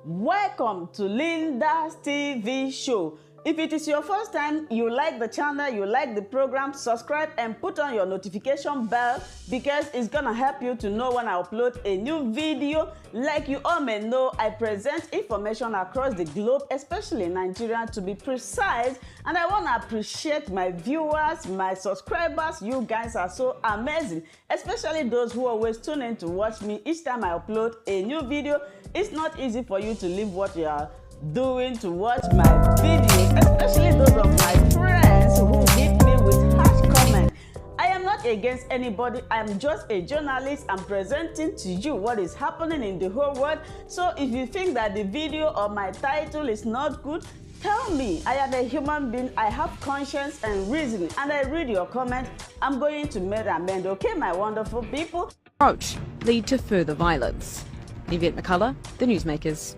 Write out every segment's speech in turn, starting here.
Welcome to Linda's TV show. If it is your first time, you like the channel, you like the program, subscribe and put on your notification bell because it's gonna help you to know when I upload a new video. Like you all may know, I present information across the globe, especially Nigeria to be precise, and I want to appreciate my viewers, my subscribers. You guys are so amazing, especially those who always tune in to watch me each time I upload a new video. It's not easy for you to leave what you are doing to watch my videos, especially those of my friends who hit me with harsh comments. I am not against anybody. I'm just a journalist. I'm presenting to you what is happening in the whole world. So if you think that the video or my title is not good, tell me. I am a human being. I have conscience and reasoning, and I read your comment. I'm going to make amend. Okay, my wonderful people? Approach lead to further violence. Yvette McCullough, The Newsmakers.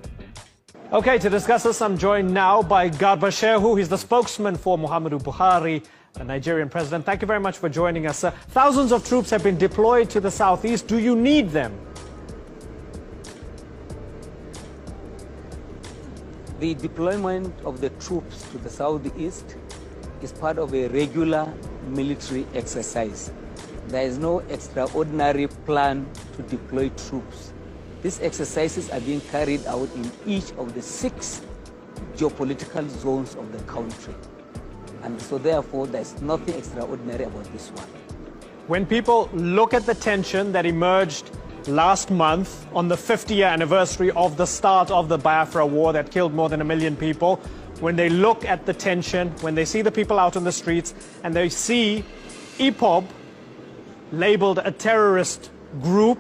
Okay, to discuss this, I'm joined now by Biafra Seperation. He's the spokesman for Muhammadu Buhari, the Nigerian president. Thank you very much for joining us. Thousands of troops have been deployed to the southeast. Do you need them? The deployment of the troops to the southeast is part of a regular military exercise. There is no extraordinary plan to deploy troops. These exercises are being carried out in each of the 6 geopolitical zones of the country. And so therefore, there's nothing extraordinary about this one. When people look at the tension that emerged last month on the 50th anniversary of the start of the Biafra war that killed more than 1 million people, when they look at the tension, when they see the people out on the streets, and they see IPOB labeled a terrorist group,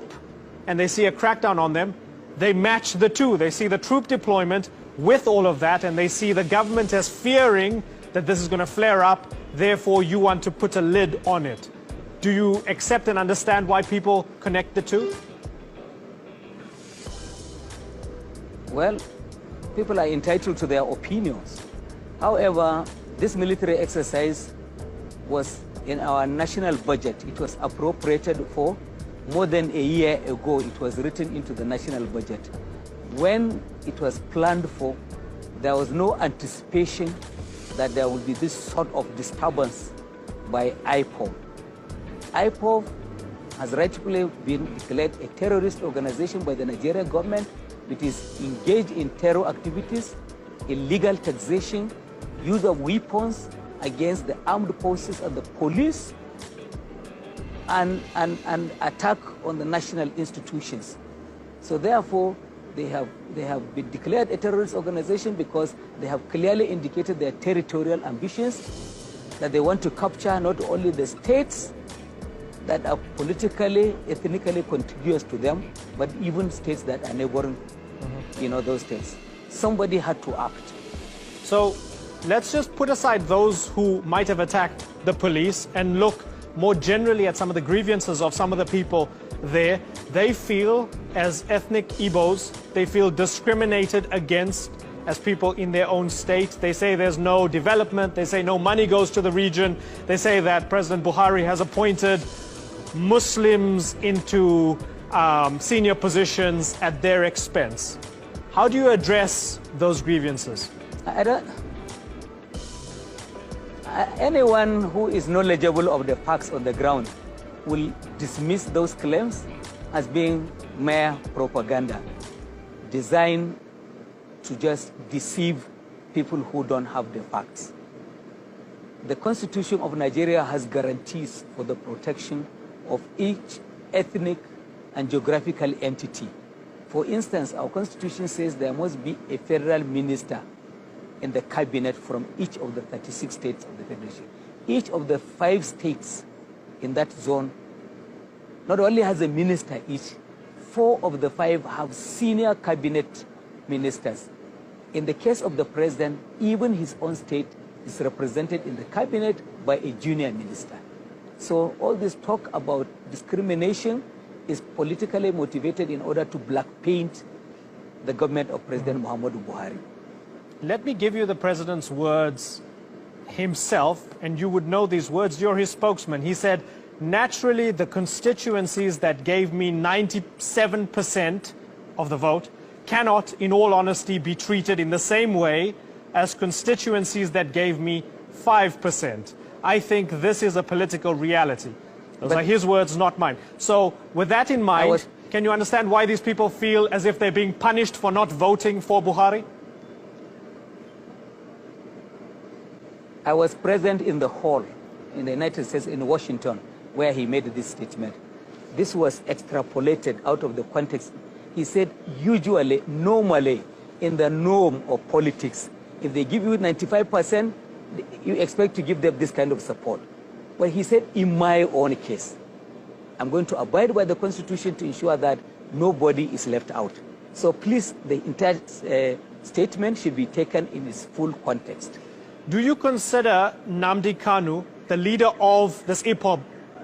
and they see a crackdown on them, they match the two. They see the troop deployment with all of that, and they see the government as fearing that this is going to flare up, therefore you want to put a lid on it. Do you accept and understand why people connect the two? Well, people are entitled to their opinions. However, this military exercise was in our national budget. It was appropriated for more than a year ago. It was written into the national budget. When it was planned for, there was no anticipation that there would be this sort of disturbance by IPOB. IPOB has rightfully been declared a terrorist organization by the Nigerian government. It is engaged in terror activities, illegal taxation, use of weapons against the armed forces and the police, and attack on the national institutions. So therefore, they have been declared a terrorist organization because they have clearly indicated their territorial ambitions, that they want to capture not only the states that are politically, ethnically contiguous to them, but even states that are neighboring, those states. Somebody had to act. So let's just put aside those who might have attacked the police and look more generally at some of the grievances of some of the people there. They feel, as ethnic Igbos, they feel discriminated against as people in their own state. They say there's no development. They say no money goes to the region. They say that President Buhari has appointed Muslims into senior positions at their expense. How do you address those grievances? Anyone who is knowledgeable of the facts on the ground will dismiss those claims as being mere propaganda designed to just deceive people who don't have the facts. The Constitution of Nigeria has guarantees for the protection of each ethnic and geographical entity. For instance, our Constitution says there must be a federal minister in the cabinet from each of the 36 states of the federation. Each of the 5 states in that zone not only has a minister each, 4 of the 5 have senior cabinet ministers. In the case of the president, even his own state is represented in the cabinet by a junior minister. So all this talk about discrimination is politically motivated in order to black paint the government of President Muhammadu Buhari. Let me give you the president's words himself, and you would know these words. You're his spokesman. He said, naturally, the constituencies that gave me 97% of the vote cannot, in all honesty, be treated in the same way as constituencies that gave me 5%. I think this is a political reality. Those are his words, not mine. So with that in mind, can you understand why these people feel as if they're being punished for not voting for Buhari? I was present in the hall in the United States in Washington where he made this statement. This was extrapolated out of the context. He said, usually, normally, in the norm of politics, if they give you 95%, you expect to give them this kind of support. Well, he said, in my own case, I'm going to abide by the Constitution to ensure that nobody is left out. So please, the entire statement should be taken in its full context. Do you consider Nnamdi Kanu, the leader of this IPOB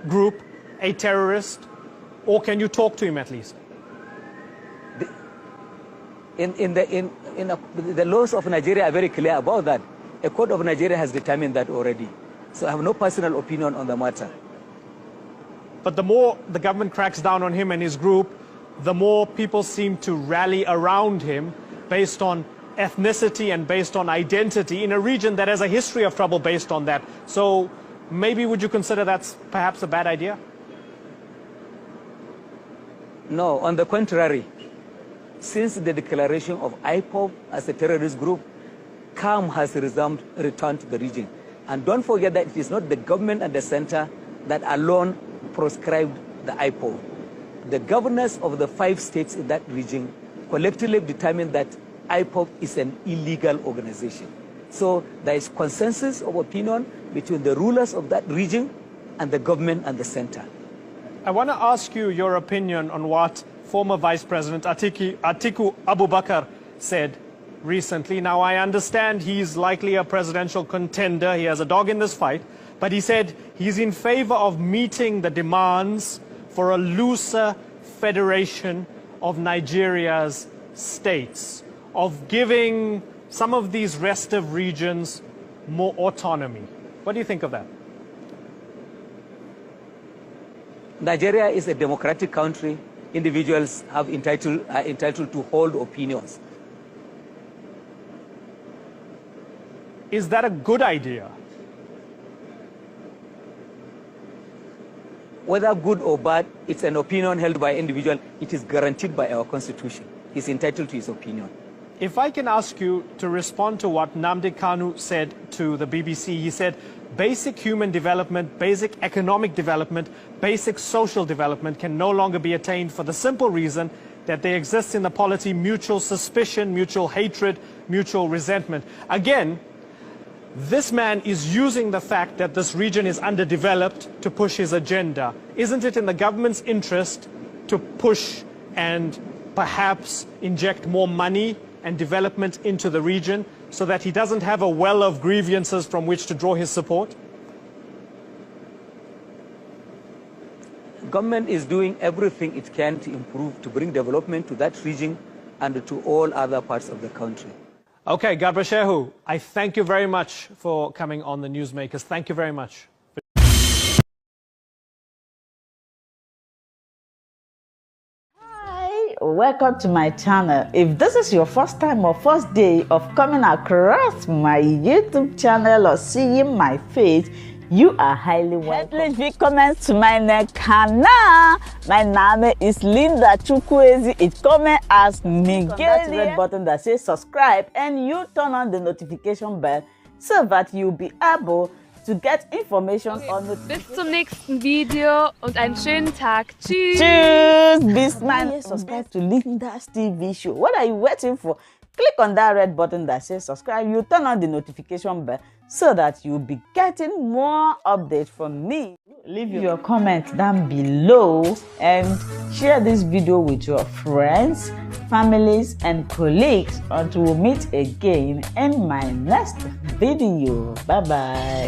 group, a terrorist? Or can you talk to him at least? The laws of Nigeria are very clear about that. A court of Nigeria has determined that already. So I have no personal opinion on the matter. But the more the government cracks down on him and his group, the more people seem to rally around him based on ethnicity and based on identity in a region that has a history of trouble based on that. So maybe would you consider that's perhaps a bad idea? No, on the contrary. Since the declaration of IPOB as a terrorist group, calm has returned to the region. And don't forget that it is not the government and the center that alone proscribed the IPOB. The governors of the 5 states in that region collectively determined that IPOB is an illegal organization. So there is consensus of opinion between the rulers of that region and the government and the center. I want to ask you your opinion on what former Vice President Atiku Abubakar said recently. Now, I understand he's likely a presidential contender. He has a dog in this fight. But he said he's in favor of meeting the demands for a looser federation of Nigeria's states, of giving some of these restive regions more autonomy. What do you think of that? Nigeria is a democratic country. Individuals are entitled to hold opinions. Is that a good idea? Whether good or bad, it's an opinion held by an individual. It is guaranteed by our Constitution. He's entitled to his opinion. If I can ask you to respond to what Nnamdi Kanu said to the BBC, he said basic human development, basic economic development, basic social development can no longer be attained for the simple reason that there exists in the polity mutual suspicion, mutual hatred, mutual resentment. Again, this man is using the fact that this region is underdeveloped to push his agenda. Isn't it in the government's interest to push and perhaps inject more money and development into the region so that he doesn't have a well of grievances from which to draw his support? Government is doing everything it can to improve, to bring development to that region and to all other parts of the country. Okay, Gabra Shehu, I thank you very much for coming on the Newsmakers. Thank you very much. Hi, welcome to my channel. If this is your first time or first day of coming across my YouTube channel or seeing my face, you are highly welcome. Herzlich willkommen zu meinem Kanal. My name is Linda Chukwuezi. It comes as Miguel. That red button that says subscribe and you turn on the notification bell so that you'll be able to get information on the. Bis zum nächsten Video und einen schönen Tag. Tschüss. Tschüss. Bis man subscribe to Linda's TV show. What are you waiting for? Click on that red button that says subscribe. You turn on the notification bell so that you'll be getting more updates from me. Leave your comment down below and share this video with your friends, families, and colleagues until we meet again in my next video. Bye bye.